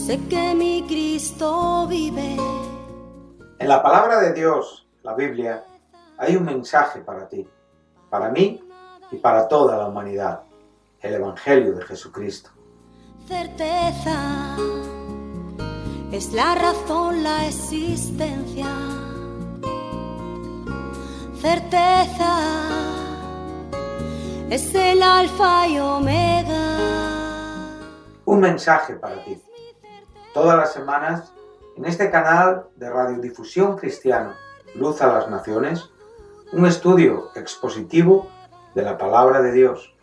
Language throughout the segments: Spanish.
sé que mi Cristo vive. En la palabra de Dios, la Biblia, hay un mensaje para ti, para mí y para toda la humanidad, el Evangelio de Jesucristo. Certeza es la razón, la existencia. Certeza es el alfa y omega. Un mensaje para ti. Todas las semanas, en este canal de radiodifusión cristiana, Luz a las Naciones, un estudio expositivo de la palabra de Dios,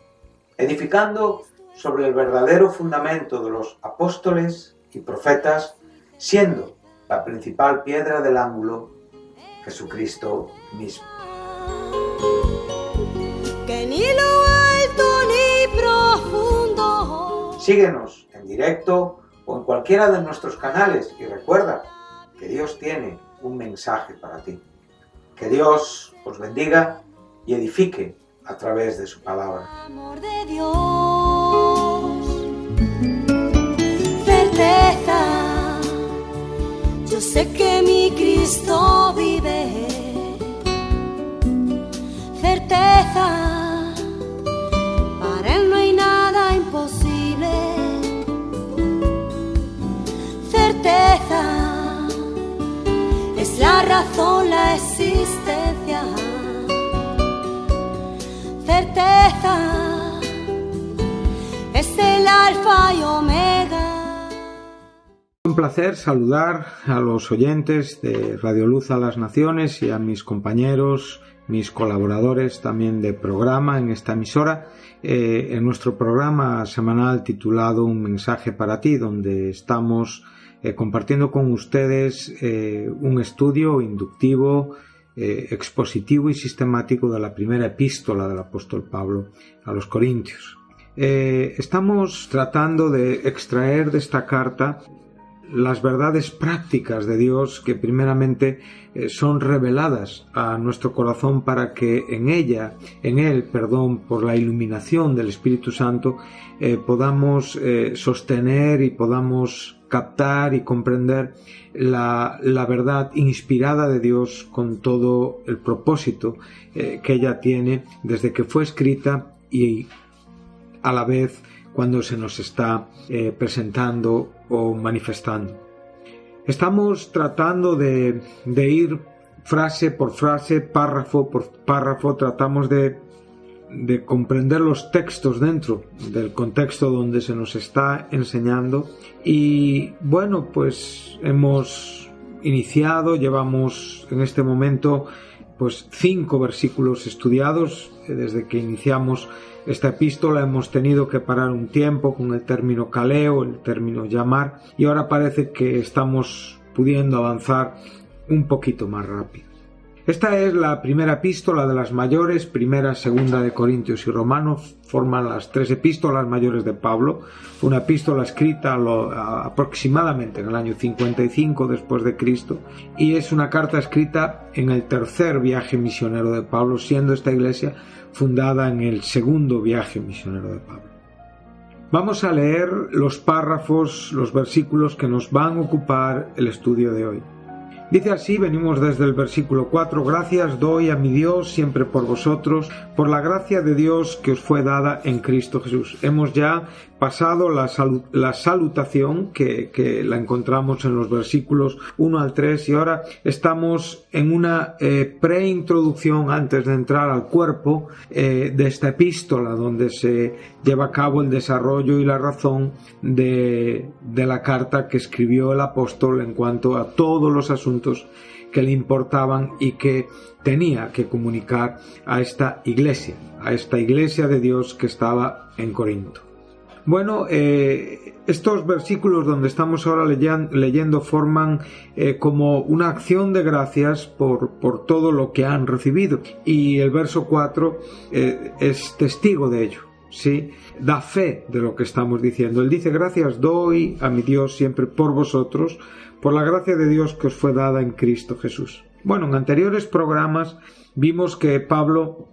edificando sobre el verdadero fundamento de los apóstoles y profetas, siendo la principal piedra del ángulo Jesucristo mismo. Que ni lo alto ni profundo. Síguenos en directo o en cualquiera de nuestros canales y recuerda que Dios tiene un mensaje para ti. Que Dios os bendiga y edifique a través de su palabra. Amor de Dios, certeza, yo sé que mi Cristo vive. Certeza, para Él no hay nada imposible. Certeza, es la razón, la existencia. Certeza, es el alfa y omega. Un placer saludar a los oyentes de Radio Luz a las Naciones y a mis compañeros, mis colaboradores también de programa en esta emisora, en nuestro programa semanal titulado Un mensaje para ti, donde estamos compartiendo con ustedes un estudio inductivo, expositivo y sistemático de la primera epístola del apóstol Pablo a los Corintios. Estamos tratando de extraer de esta carta las verdades prácticas de Dios que primeramente son reveladas a nuestro corazón para que en él, por la iluminación del Espíritu Santo, podamos sostener y podamos captar y comprender la verdad inspirada de Dios con todo el propósito que ella tiene desde que fue escrita y a la vez cuando se nos está presentando o manifestando. Estamos tratando de ir frase por frase, párrafo por párrafo, tratamos de comprender los textos dentro del contexto donde se nos está enseñando y bueno, pues hemos iniciado, llevamos en este momento pues 5 versículos estudiados. Desde que iniciamos esta epístola hemos tenido que parar un tiempo con el término kaleo, el término llamar, y ahora parece que estamos pudiendo avanzar un poquito más rápido. Esta es la primera epístola de las mayores, primera, segunda de Corintios y Romanos, forman las 3 epístolas mayores de Pablo. Fue una epístola escrita aproximadamente en el año 55 después de Cristo y es una carta escrita en el tercer viaje misionero de Pablo, siendo esta iglesia fundada en el segundo viaje misionero de Pablo. Vamos a leer los párrafos, los versículos que nos van a ocupar el estudio de hoy. Dice así, venimos desde el versículo 4, gracias doy a mi Dios siempre por vosotros, por la gracia de Dios que os fue dada en Cristo Jesús. Hemos ya pasado la salutación que la encontramos en los versículos 1 al 3 y ahora estamos en una preintroducción antes de entrar al cuerpo de esta epístola donde se lleva a cabo el desarrollo y la razón de la carta que escribió el apóstol en cuanto a todos los asuntos que le importaban y que tenía que comunicar a esta iglesia de Dios que estaba en Corinto. Bueno, estos versículos donde estamos ahora leyendo forman como una acción de gracias por todo lo que han recibido y el verso 4 es testigo de ello, ¿sí? Da fe de lo que estamos diciendo. Él dice, gracias doy a mi Dios siempre por vosotros, por la gracia de Dios que os fue dada en Cristo Jesús. Bueno, en anteriores programas vimos que Pablo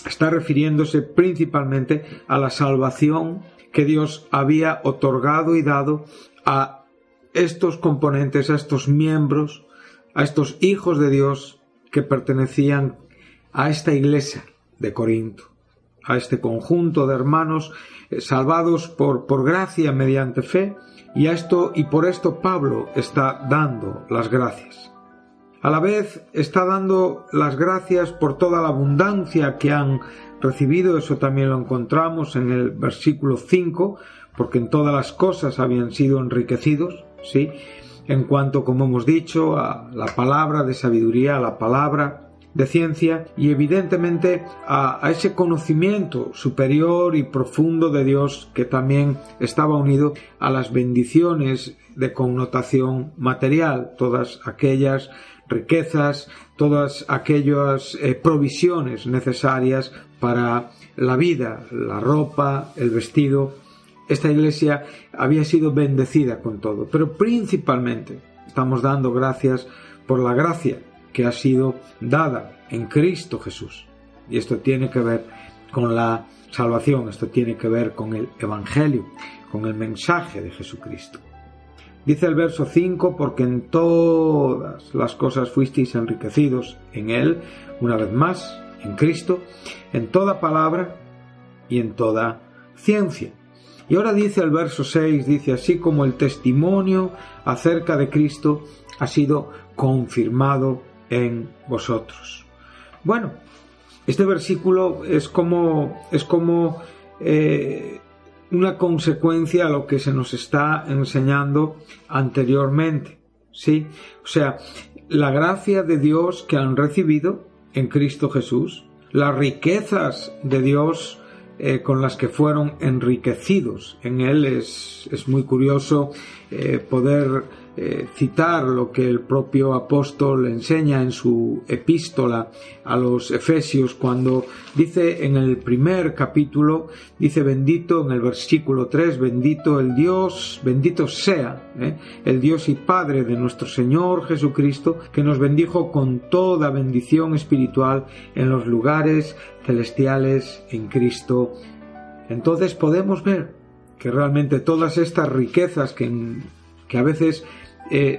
está refiriéndose principalmente a la salvación que Dios había otorgado y dado a estos componentes, a estos miembros, a estos hijos de Dios que pertenecían a esta iglesia de Corinto, a este conjunto de hermanos salvados por gracia mediante fe, y por esto Pablo está dando las gracias. A la vez está dando las gracias por toda la abundancia que han recibido. Eso también lo encontramos en el versículo 5, porque en todas las cosas habían sido enriquecidos, ¿sí? En cuanto, como hemos dicho, a la palabra de sabiduría, a la palabra de ciencia y evidentemente a ese conocimiento superior y profundo de Dios, que también estaba unido a las bendiciones de connotación material, todas aquellas riquezas, todas aquellas provisiones necesarias para la vida, la ropa, el vestido. Esta iglesia había sido bendecida con todo, pero principalmente estamos dando gracias por la gracia que ha sido dada en Cristo Jesús. Y esto tiene que ver con la salvación, esto tiene que ver con el Evangelio, con el mensaje de Jesucristo. Dice el verso 5, porque en todas las cosas fuisteis enriquecidos en Él, una vez más, en Cristo, en toda palabra y en toda ciencia. Y ahora dice el verso 6, dice, así como el testimonio acerca de Cristo ha sido confirmado en vosotros. Bueno, este versículo es como una consecuencia a lo que se nos está enseñando anteriormente, ¿sí? O sea, la gracia de Dios que han recibido en Cristo Jesús, las riquezas de Dios con las que fueron enriquecidos en Él. Es muy curioso poder citar lo que el propio apóstol enseña en su epístola a los Efesios, cuando dice en el primer capítulo, dice bendito, en el versículo 3, bendito el Dios, bendito sea el Dios y Padre de nuestro Señor Jesucristo, que nos bendijo con toda bendición espiritual en los lugares celestiales en Cristo. Entonces podemos ver que realmente todas estas riquezas que a veces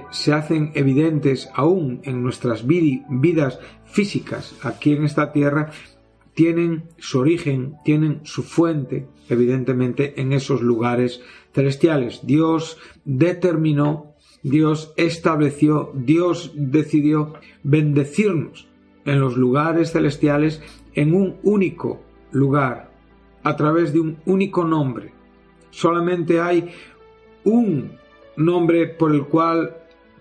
se hacen evidentes aún en nuestras vidas físicas aquí en esta tierra, tienen su origen, tienen su fuente, evidentemente, en esos lugares celestiales. Dios determinó, Dios estableció, Dios decidió bendecirnos en los lugares celestiales en un único lugar, a través de un único nombre. Solamente hay un nombre por el cual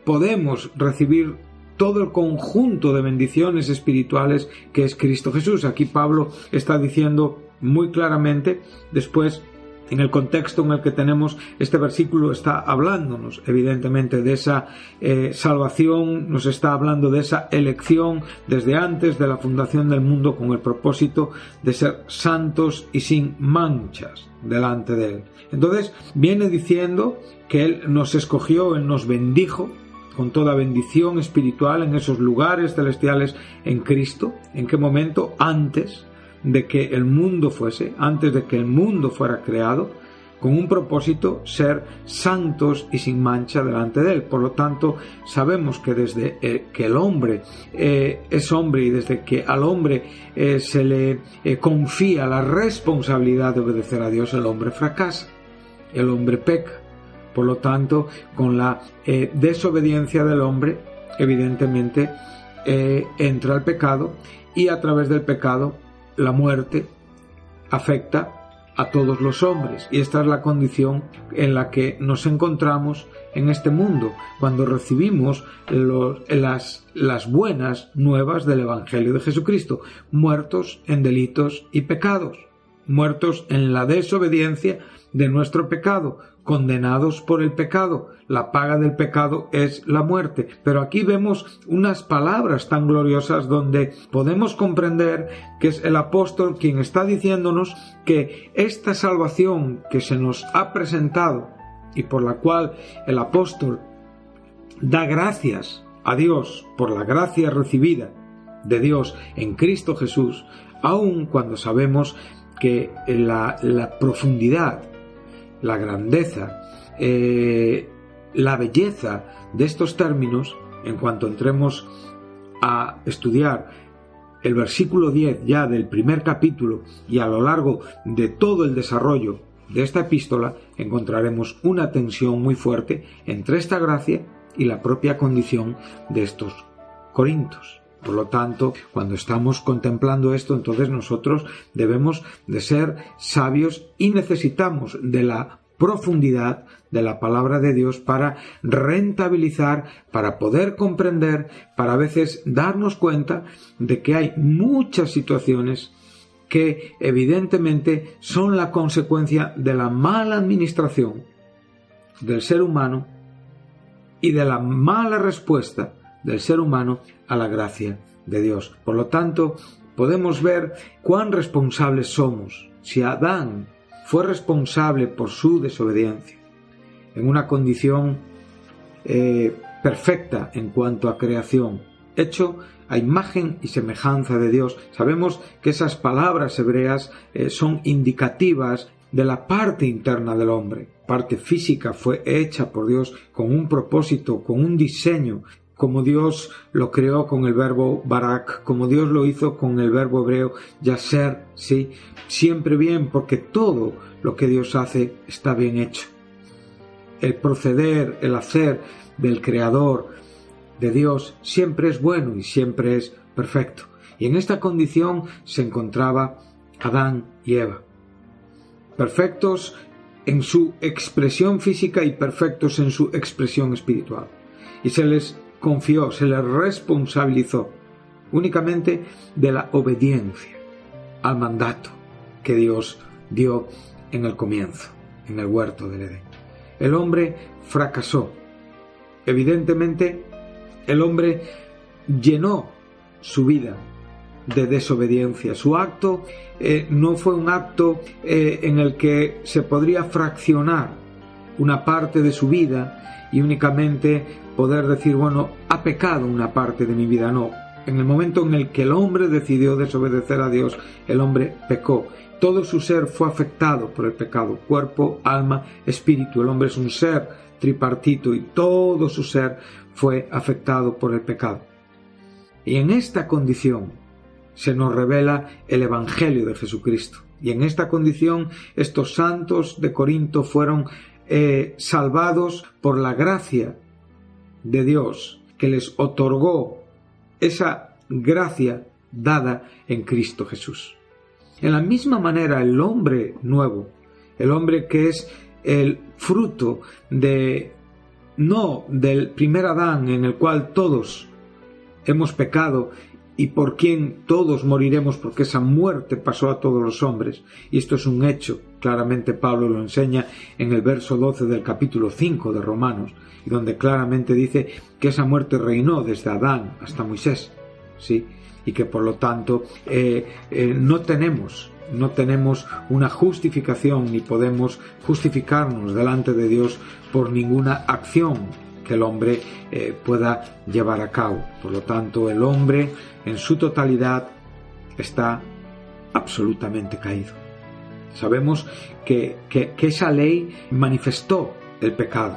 podemos recibir todo el conjunto de bendiciones espirituales, que es Cristo Jesús. Aquí Pablo está diciendo muy claramente, después, en el contexto en el que tenemos este versículo, está hablándonos evidentemente de esa salvación, nos está hablando de esa elección desde antes de la fundación del mundo, con el propósito de ser santos y sin manchas delante de Él. Entonces viene diciendo que Él nos escogió, Él nos bendijo con toda bendición espiritual en esos lugares celestiales en Cristo. ¿En qué momento? Antes de que el mundo fuera creado, con un propósito, ser santos y sin mancha delante de Él. Por lo tanto, sabemos que desde que el hombre es hombre, y desde que al hombre se le confía la responsabilidad de obedecer a Dios, el hombre fracasa, el hombre peca. Por lo tanto, con la desobediencia del hombre, evidentemente, entra el pecado, y a través del pecado la muerte afecta a todos los hombres, y esta es la condición en la que nos encontramos en este mundo cuando recibimos las buenas nuevas del Evangelio de Jesucristo, muertos en delitos y pecados, muertos en la desobediencia de nuestro pecado, condenados por el pecado. La paga del pecado es la muerte. Pero aquí vemos unas palabras tan gloriosas donde podemos comprender que es el apóstol quien está diciéndonos que esta salvación que se nos ha presentado y por la cual el apóstol da gracias a Dios por la gracia recibida de Dios en Cristo Jesús, aun cuando sabemos que la profundidad, la grandeza, la belleza de estos términos, en cuanto entremos a estudiar el versículo 10 ya del primer capítulo y a lo largo de todo el desarrollo de esta epístola, encontraremos una tensión muy fuerte entre esta gracia y la propia condición de estos corintios. Por lo tanto, cuando estamos contemplando esto, entonces nosotros debemos de ser sabios y necesitamos de la profundidad de la palabra de Dios para rentabilizar, para poder comprender, para a veces darnos cuenta de que hay muchas situaciones que evidentemente son la consecuencia de la mala administración del ser humano y de la mala respuesta del ser humano a la gracia de Dios. Por lo tanto, podemos ver cuán responsables somos. Si Adán fue responsable por su desobediencia, en una condición perfecta en cuanto a creación, hecho a imagen y semejanza de Dios. Sabemos que esas palabras hebreas son indicativas de la parte interna del hombre. Parte física fue hecha por Dios con un propósito, con un diseño, como Dios lo creó con el verbo barak, como Dios lo hizo con el verbo hebreo yaser, ¿sí? Siempre bien, porque todo lo que Dios hace está bien hecho. El proceder, el hacer del Creador, de Dios, siempre es bueno y siempre es perfecto. Y en esta condición se encontraba Adán y Eva. Perfectos en su expresión física y perfectos en su expresión espiritual. Y se les confió, se les responsabilizó únicamente de la obediencia al mandato que Dios dio en el comienzo, en el huerto del Edén. El hombre fracasó. Evidentemente, el hombre llenó su vida de desobediencia. Su acto no fue un acto en el que se podría fraccionar una parte de su vida y únicamente poder decir, bueno, ha pecado una parte de mi vida. No, en el momento en el que el hombre decidió desobedecer a Dios, el hombre pecó. Todo su ser fue afectado por el pecado, cuerpo, alma, espíritu. El hombre es un ser tripartito y todo su ser fue afectado por el pecado. Y en esta condición se nos revela el Evangelio de Jesucristo. Y en esta condición estos santos de Corinto fueron salvados por la gracia de Dios, que les otorgó esa gracia dada en Cristo Jesús. En la misma manera, el hombre nuevo, el hombre que es el fruto no del primer Adán, en el cual todos hemos pecado y por quien todos moriremos, porque esa muerte pasó a todos los hombres. Y esto es un hecho, claramente Pablo lo enseña en el verso 12 del capítulo 5 de Romanos, y donde claramente dice que esa muerte reinó desde Adán hasta Moisés, ¿sí? Y que por lo tanto no tenemos una justificación ni podemos justificarnos delante de Dios por ninguna acción que el hombre pueda llevar a cabo. Por lo tanto, el hombre en su totalidad está absolutamente caído. Sabemos que esa ley manifestó el pecado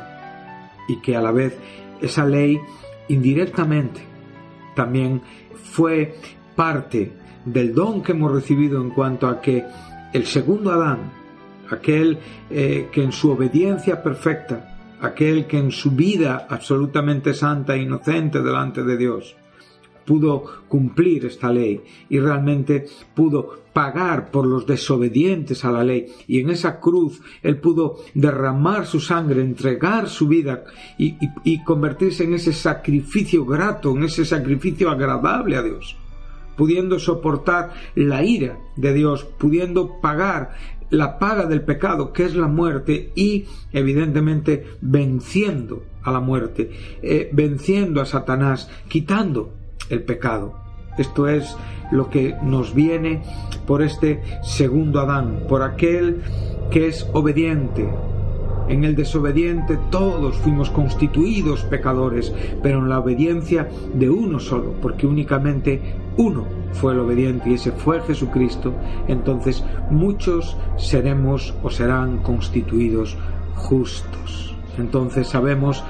y que a la vez esa ley indirectamente también fue parte del don que hemos recibido en cuanto a que el segundo Adán, aquel que en su obediencia perfecta, aquel que en su vida absolutamente santa e inocente delante de Dios pudo cumplir esta ley y realmente pudo pagar por los desobedientes a la ley, y en esa cruz él pudo derramar su sangre, entregar su vida y convertirse en ese sacrificio grato, en ese sacrificio agradable a Dios, pudiendo soportar la ira de Dios, pudiendo pagar la paga del pecado, que es la muerte, y evidentemente venciendo a la muerte, venciendo a Satanás, quitando el pecado. Esto es lo que nos viene por este segundo Adán, por aquel que es obediente. En el desobediente todos fuimos constituidos pecadores, pero en la obediencia de uno solo, porque únicamente uno fue el obediente y ese fue Jesucristo. Entonces muchos seremos o serán constituidos justos. Entonces sabemos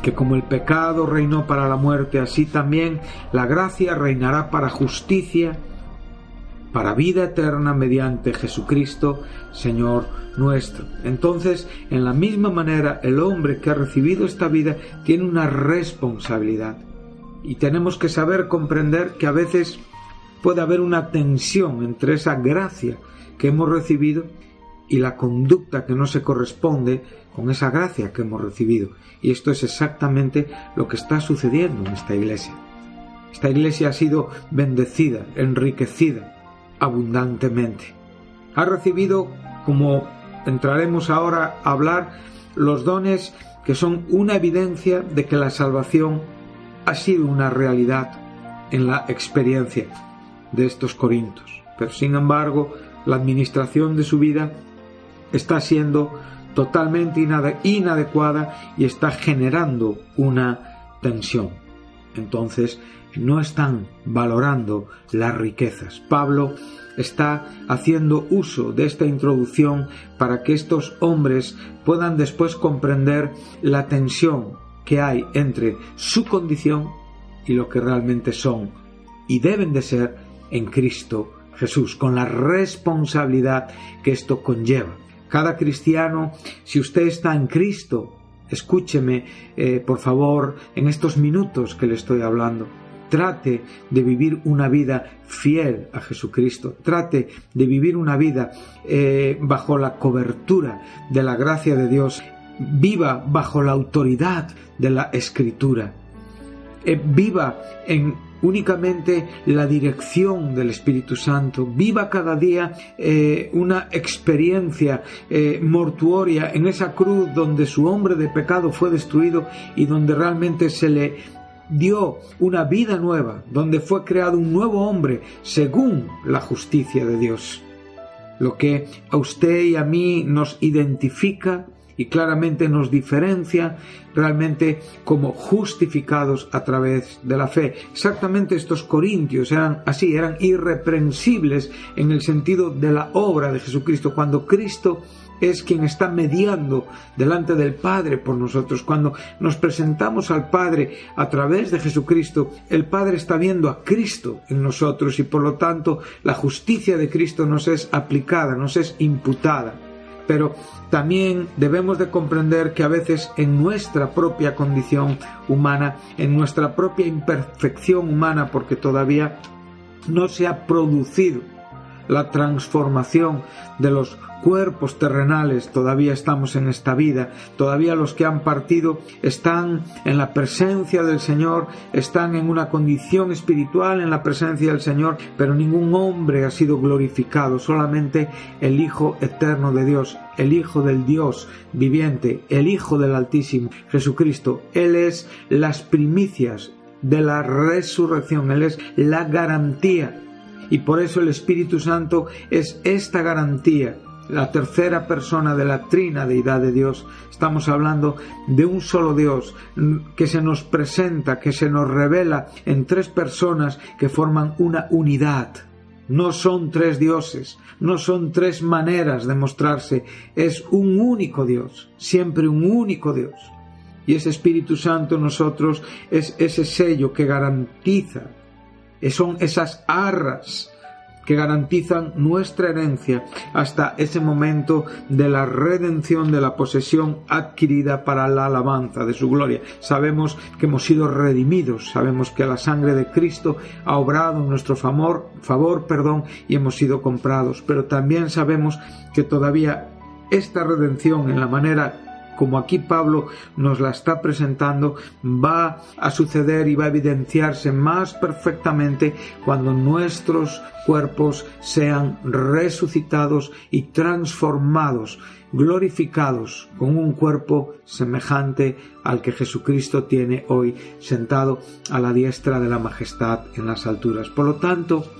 que como el pecado reinó para la muerte, así también la gracia reinará para justicia, para vida eterna mediante Jesucristo, Señor nuestro. Entonces, en la misma manera, el hombre que ha recibido esta vida tiene una responsabilidad. Y tenemos que saber comprender que a veces puede haber una tensión entre esa gracia que hemos recibido y la conducta que no se corresponde con esa gracia que hemos recibido. Y esto es exactamente lo que está sucediendo en esta iglesia. Esta iglesia ha sido bendecida, enriquecida abundantemente. Ha recibido, como entraremos ahora a hablar, los dones que son una evidencia de que la salvación ha sido una realidad en la experiencia de estos corintios. Pero sin embargo, la administración de su vida está siendo totalmente inadecuada y está generando una tensión. Entonces, no están valorando las riquezas. Pablo está haciendo uso de esta introducción para que estos hombres puedan después comprender la tensión que hay entre su condición y lo que realmente son y deben de ser en Cristo Jesús, con la responsabilidad que esto conlleva. Cada cristiano, si usted está en Cristo, escúcheme por favor en estos minutos que le estoy hablando. Trate de vivir una vida fiel a Jesucristo. Trate de vivir una vida bajo la cobertura de la gracia de Dios. Viva bajo la autoridad de la Escritura. Viva en únicamente la dirección del Espíritu Santo. Viva cada día una experiencia mortuoria en esa cruz donde su hombre de pecado fue destruido y donde realmente se le dio una vida nueva, donde fue creado un nuevo hombre según la justicia de Dios. Lo que a usted y a mí nos identifica y claramente nos diferencia realmente como justificados a través de la fe. Exactamente estos corintios eran así, eran irreprensibles en el sentido de la obra de Jesucristo, cuando Cristo es quien está mediando delante del Padre por nosotros. Cuando nos presentamos al Padre a través de Jesucristo, el Padre está viendo a Cristo en nosotros y por lo tanto la justicia de Cristo nos es aplicada, nos es imputada. Pero también debemos de comprender que a veces en nuestra propia condición humana, en nuestra propia imperfección humana, porque todavía no se ha producido la transformación de los cuerpos terrenales, todavía estamos en esta vida, todavía los que han partido están en la presencia del Señor, están en una condición espiritual en la presencia del Señor, pero ningún hombre ha sido glorificado, solamente el Hijo eterno de Dios, el Hijo del Dios viviente, el Hijo del Altísimo, Jesucristo. Él es las primicias de la resurrección, Él es la garantía. Y por eso el Espíritu Santo es esta garantía, la tercera persona de la trina deidad de Dios. Estamos hablando de un solo Dios que se nos presenta, que se nos revela en tres personas que forman una unidad. No son tres dioses, no son tres maneras de mostrarse, es un único Dios, siempre un único Dios. Y ese Espíritu Santo en nosotros es ese sello que garantiza, son esas arras que garantizan nuestra herencia hasta ese momento de la redención de la posesión adquirida para la alabanza de su gloria. Sabemos que hemos sido redimidos, sabemos que la sangre de Cristo ha obrado en nuestro favor, y hemos sido comprados, pero también sabemos que todavía esta redención en la manera como aquí Pablo nos la está presentando, va a suceder y va a evidenciarse más perfectamente cuando nuestros cuerpos sean resucitados y transformados, glorificados con un cuerpo semejante al que Jesucristo tiene hoy sentado a la diestra de la majestad en las alturas. Por lo tanto,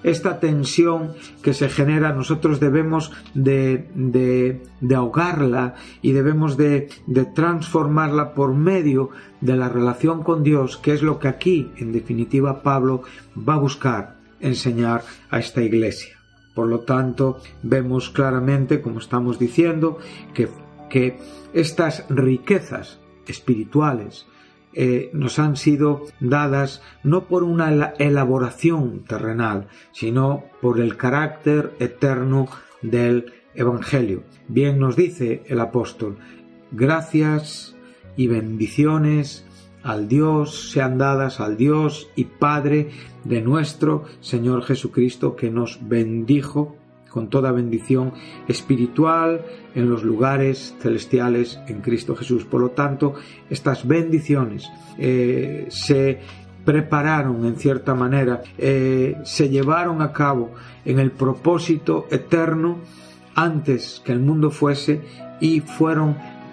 esta tensión que se genera, nosotros debemos de ahogarla y debemos de transformarla por medio de la relación con Dios, que es lo que aquí, en definitiva, Pablo va a buscar enseñar a esta iglesia. Por lo tanto, vemos claramente, como estamos diciendo, que que estas riquezas espirituales nos han sido dadas no por una elaboración terrenal, sino por el carácter eterno del Evangelio. Bien nos dice el apóstol: gracias y bendiciones al Dios sean dadas al Dios y Padre de nuestro Señor Jesucristo, que nos bendijo con toda bendición espiritual en los lugares celestiales en Cristo Jesús. Por lo tanto, estas bendiciones se prepararon en cierta manera, se llevaron a cabo en el propósito eterno antes que el mundo fuese, y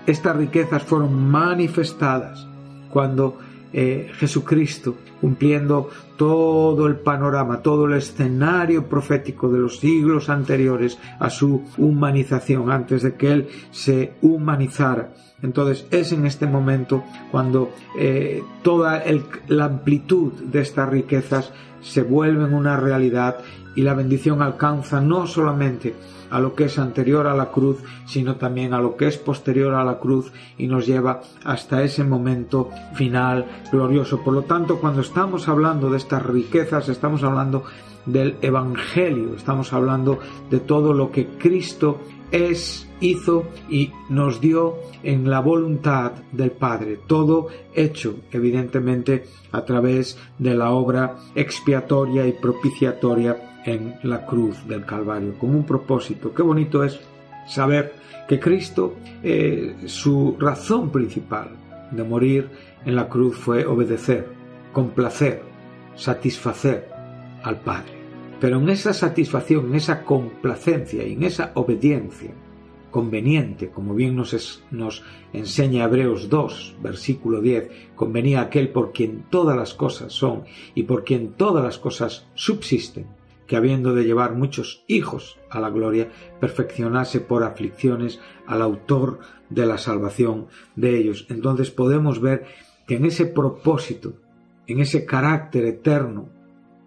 estas riquezas fueron manifestadas cuando Jesucristo, cumpliendo todo el panorama, todo el escenario profético de los siglos anteriores a su humanización, antes de que Él se humanizara. Entonces es en este momento cuando toda la amplitud de estas riquezas se vuelven una realidad, y la bendición alcanza no solamente a lo que es anterior a la cruz, sino también a lo que es posterior a la cruz, y nos lleva hasta ese momento final glorioso. Por lo tanto, cuando estamos hablando de estas riquezas, estamos hablando del Evangelio, estamos hablando de todo lo que Cristo hizo y nos dio en la voluntad del Padre, todo hecho evidentemente a través de la obra expiatoria y propiciatoria en la cruz del Calvario, con un propósito. Qué bonito es saber que Cristo, su razón principal de morir en la cruz fue obedecer, complacer, satisfacer al Padre. Pero en esa satisfacción, en esa complacencia y en esa obediencia conveniente, como bien nos enseña Hebreos 2, versículo 10, convenía aquel por quien todas las cosas son y por quien todas las cosas subsisten, que habiendo de llevar muchos hijos a la gloria, perfeccionase por aflicciones al autor de la salvación de ellos. Entonces podemos ver que en ese propósito, en ese carácter eterno,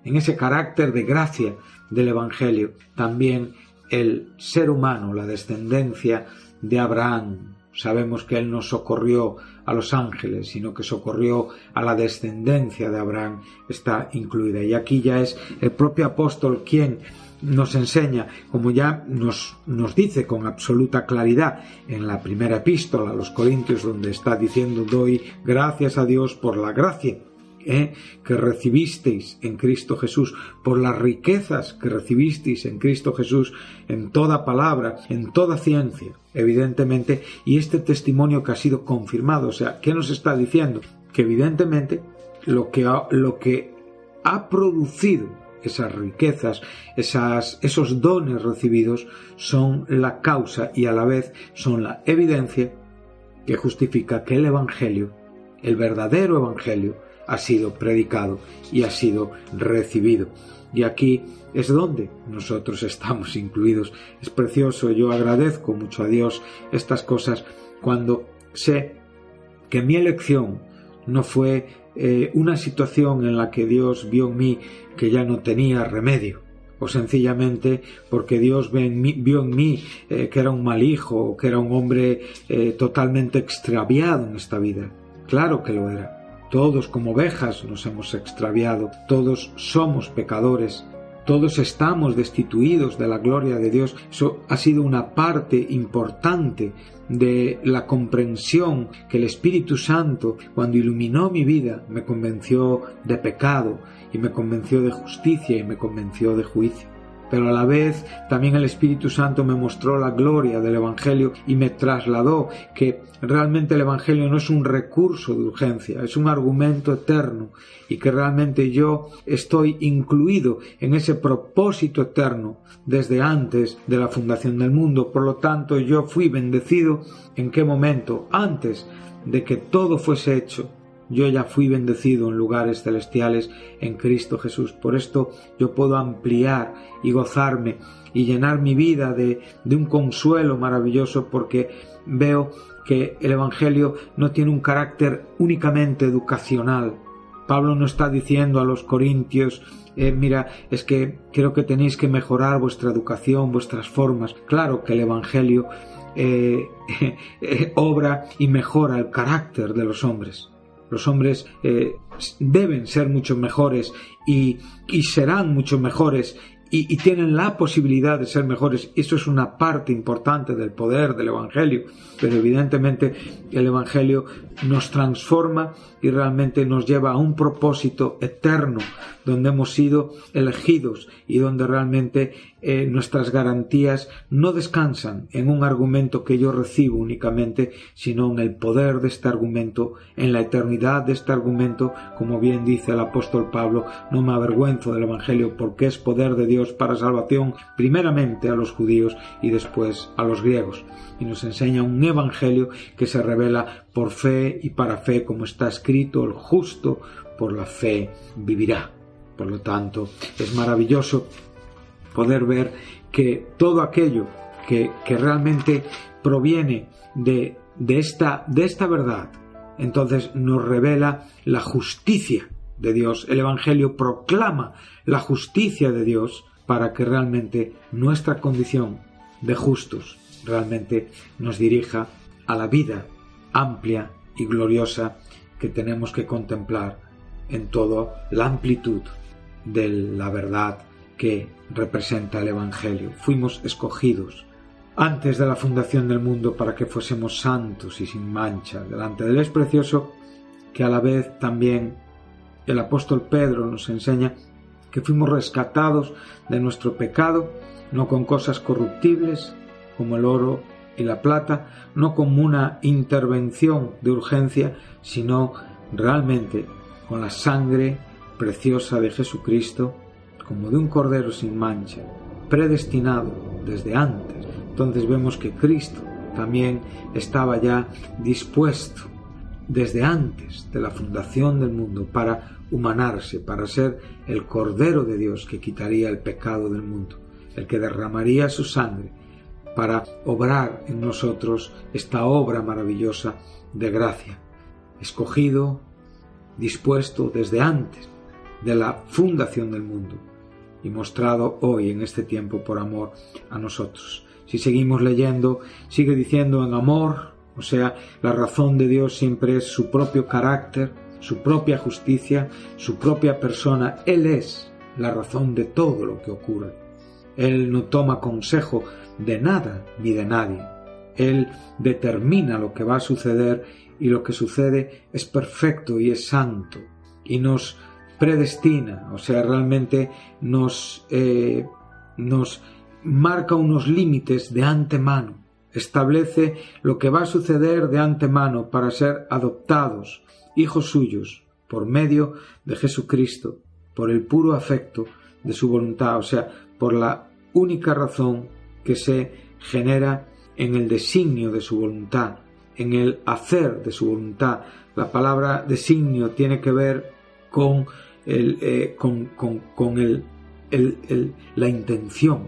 en ese carácter de gracia del Evangelio, también el ser humano, la descendencia de Abraham, sabemos que él no socorrió a los ángeles, sino que socorrió a la descendencia de Abraham, está incluida. Y aquí ya es el propio apóstol quien nos enseña, como ya nos dice con absoluta claridad en la primera epístola a los Corintios, donde está diciendo: doy gracias a Dios por la gracia que recibisteis en Cristo Jesús, por las riquezas que recibisteis en Cristo Jesús, en toda palabra, en toda ciencia, evidentemente, y este testimonio que ha sido confirmado. O sea, ¿qué nos está diciendo? Que evidentemente lo que ha producido esas riquezas, esos dones recibidos, son la causa y a la vez son la evidencia que justifica que el Evangelio, el verdadero Evangelio, ha sido predicado y ha sido recibido. Y aquí es donde nosotros estamos incluidos. Es precioso, yo agradezco mucho a Dios estas cosas cuando sé que mi elección no fue una situación en la que Dios vio en mí que ya no tenía remedio, o sencillamente porque Dios vio en mí que era un mal hijo, o que era un hombre totalmente extraviado en esta vida. Claro que lo era. Todos como ovejas nos hemos extraviado, todos somos pecadores, todos estamos destituidos de la gloria de Dios. Eso ha sido una parte importante de la comprensión que el Espíritu Santo, cuando iluminó mi vida, me convenció de pecado y me convenció de justicia y me convenció de juicio. Pero a la vez también el Espíritu Santo me mostró la gloria del Evangelio y me trasladó que realmente el Evangelio no es un recurso de urgencia, es un argumento eterno, y que realmente yo estoy incluido en ese propósito eterno desde antes de la fundación del mundo. Por lo tanto, yo fui bendecido. ¿En qué momento? Antes de que todo fuese hecho. Yo ya fui bendecido en lugares celestiales en Cristo Jesús. Por esto yo puedo ampliar y gozarme y llenar mi vida de un consuelo maravilloso, porque veo que el Evangelio no tiene un carácter únicamente educacional. Pablo no está diciendo a los corintios: mira, es que creo que tenéis que mejorar vuestra educación, vuestras formas. Claro que el Evangelio obra y mejora el carácter de los hombres. Los hombres deben ser mucho mejores y serán mucho mejores y tienen la posibilidad de ser mejores. Eso es una parte importante del poder del Evangelio, pero evidentemente el Evangelio nos transforma y realmente nos lleva a un propósito eterno, donde hemos sido elegidos y donde realmente nuestras garantías no descansan en un argumento que yo recibo únicamente, sino en el poder de este argumento, en la eternidad de este argumento. Como bien dice el apóstol Pablo, no me avergüenzo del Evangelio porque es poder de Dios para salvación primeramente a los judíos y después a los griegos. Y nos enseña un Evangelio que se revela por fe y para fe, como está escrito: el justo por la fe vivirá. Por lo tanto, es maravilloso poder ver que todo aquello que realmente proviene de esta verdad, entonces nos revela la justicia de Dios. El Evangelio proclama la justicia de Dios para que realmente nuestra condición de justos realmente nos dirija a la vida amplia y gloriosa que tenemos que contemplar en toda la amplitud de la verdad que representa el Evangelio. Fuimos escogidos antes de la fundación del mundo para que fuésemos santos y sin mancha delante de Él. Es precioso que a la vez también el apóstol Pedro nos enseña que fuimos rescatados de nuestro pecado, no con cosas corruptibles como el oro y la plata, no como una intervención de urgencia, sino realmente con la sangre preciosa de Jesucristo, como de un cordero sin mancha, predestinado desde antes. Entonces vemos que Cristo también estaba ya dispuesto desde antes de la fundación del mundo para humanarse, para ser el Cordero de Dios que quitaría el pecado del mundo, el que derramaría su sangre para obrar en nosotros esta obra maravillosa de gracia, escogido, dispuesto desde antes de la fundación del mundo y mostrado hoy en este tiempo por amor a nosotros. Si seguimos leyendo, sigue diciendo en amor, o sea, la razón de Dios siempre es su propio carácter, su propia justicia, su propia persona. Él es la razón de todo lo que ocurre. Él no toma consejo de nada ni de nadie. Él determina lo que va a suceder y lo que sucede es perfecto y es santo y nos predestina, o sea, realmente nos marca unos límites de antemano, establece lo que va a suceder de antemano para ser adoptados, hijos suyos, por medio de Jesucristo, por el puro afecto de su voluntad, o sea, por la única razón que se genera en el designio de su voluntad, en el hacer de su voluntad. La palabra designio tiene que ver con la intención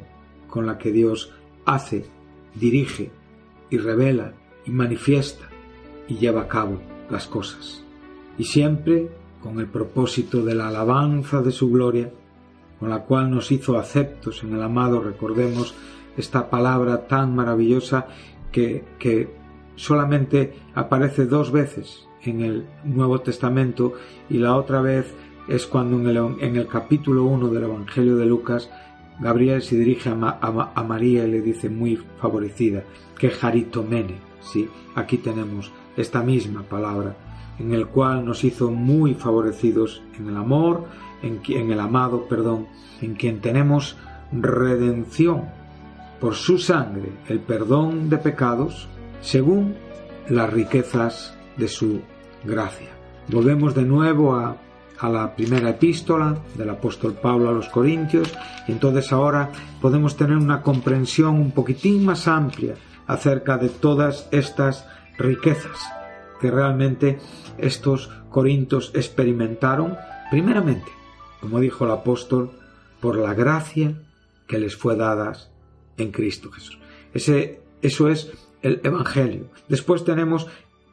con la que Dios hace, dirige y revela y manifiesta y lleva a cabo las cosas. Y siempre con el propósito de la alabanza de su gloria, con la cual nos hizo aceptos en el amado. Recordemos esta palabra tan maravillosa que solamente aparece 2 veces en el Nuevo Testamento, y la otra vez es cuando en el capítulo 1 del Evangelio de Lucas Gabriel se dirige a María y le dice, muy favorecida, que jaritomene. ¿Sí? Aquí tenemos esta misma palabra, en el cual nos hizo muy favorecidos en el amor, en el amado, en quien tenemos redención por su sangre, el perdón de pecados, según las riquezas de su gracia. Volvemos de nuevo a la primera epístola del apóstol Pablo a los Corintios, y entonces ahora podemos tener una comprensión un poquitín más amplia acerca de todas estas riquezas que realmente estos corintios experimentaron, primeramente, como dijo el apóstol, por la gracia que les fue dada en Cristo Jesús. Eso es el Evangelio. Después tenemos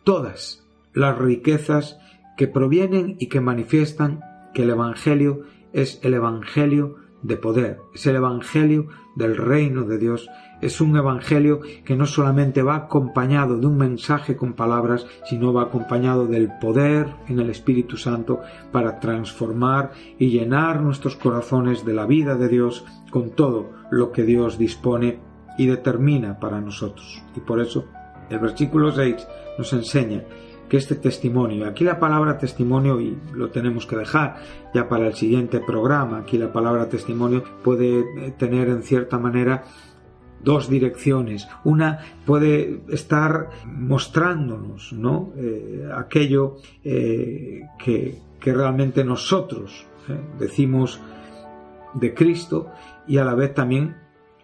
todas las riquezas que provienen y que manifiestan que el Evangelio es el evangelio de poder, es el evangelio del reino de Dios. Es un evangelio que no solamente va acompañado de un mensaje con palabras, sino va acompañado del poder en el Espíritu Santo para transformar y llenar nuestros corazones de la vida de Dios con todo lo que Dios dispone y determina para nosotros. Y por eso el versículo 6 nos enseña que este testimonio, aquí la palabra testimonio, y lo tenemos que dejar ya para el siguiente programa, aquí la palabra testimonio puede tener en cierta manera dos direcciones. Una puede estar mostrándonos, ¿no? Aquello que realmente nosotros decimos de Cristo, y a la vez también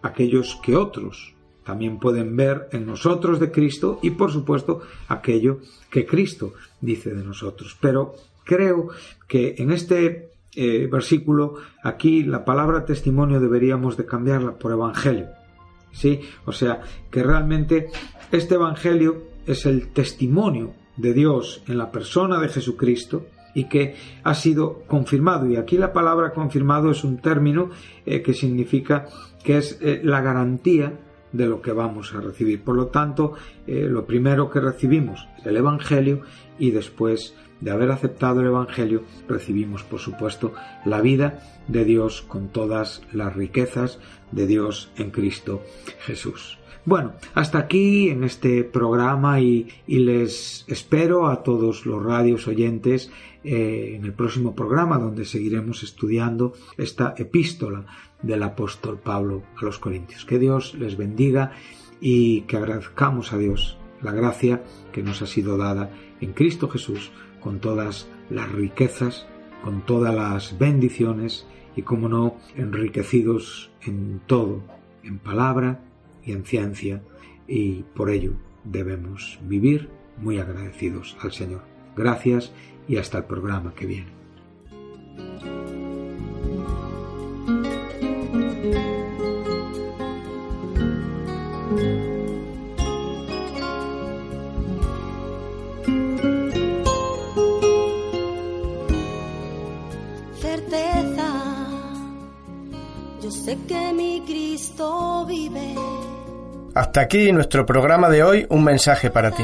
aquellos que otros también pueden ver en nosotros de Cristo, y por supuesto aquello que Cristo dice de nosotros. Pero creo que en este versículo, aquí la palabra testimonio deberíamos de cambiarla por evangelio. Sí, o sea, que realmente este evangelio es el testimonio de Dios en la persona de Jesucristo y que ha sido confirmado. Y aquí la palabra confirmado es un término que significa que es la garantía de lo que vamos a recibir. Por lo tanto, lo primero que recibimos es el evangelio, y después de haber aceptado el evangelio recibimos, por supuesto, la vida de Dios con todas las riquezas de Dios en Cristo Jesús. Bueno, hasta aquí en este programa, y les espero a todos los radios oyentes en el próximo programa, donde seguiremos estudiando esta epístola del apóstol Pablo a los Corintios. Que Dios les bendiga y que agradezcamos a Dios la gracia que nos ha sido dada en Cristo Jesús, con todas las riquezas, con todas las bendiciones y, como no, enriquecidos en todo, en palabra y en ciencia, y por ello debemos vivir muy agradecidos al Señor. Gracias y hasta el programa que viene. Certeza, yo sé que mi Cristo vive. Hasta aquí nuestro programa de hoy, un mensaje para ti.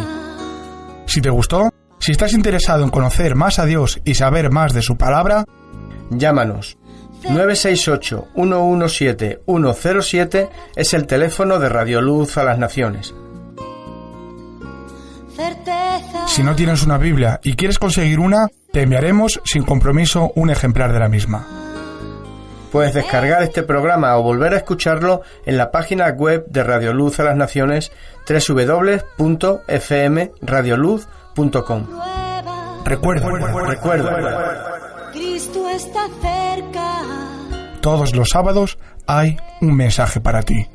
Si te gustó, si estás interesado en conocer más a Dios y saber más de su palabra, llámanos. 968-117-107 es el teléfono de Radio Luz a las Naciones. Si no tienes una Biblia y quieres conseguir una, te enviaremos sin compromiso un ejemplar de la misma. Puedes descargar este programa o volver a escucharlo en la página web de Radio Luz a las Naciones, www.fmradioluz.com. Recuerda, Cristo está cerca. Todos los sábados hay un mensaje para ti.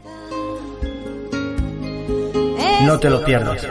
No te lo pierdas.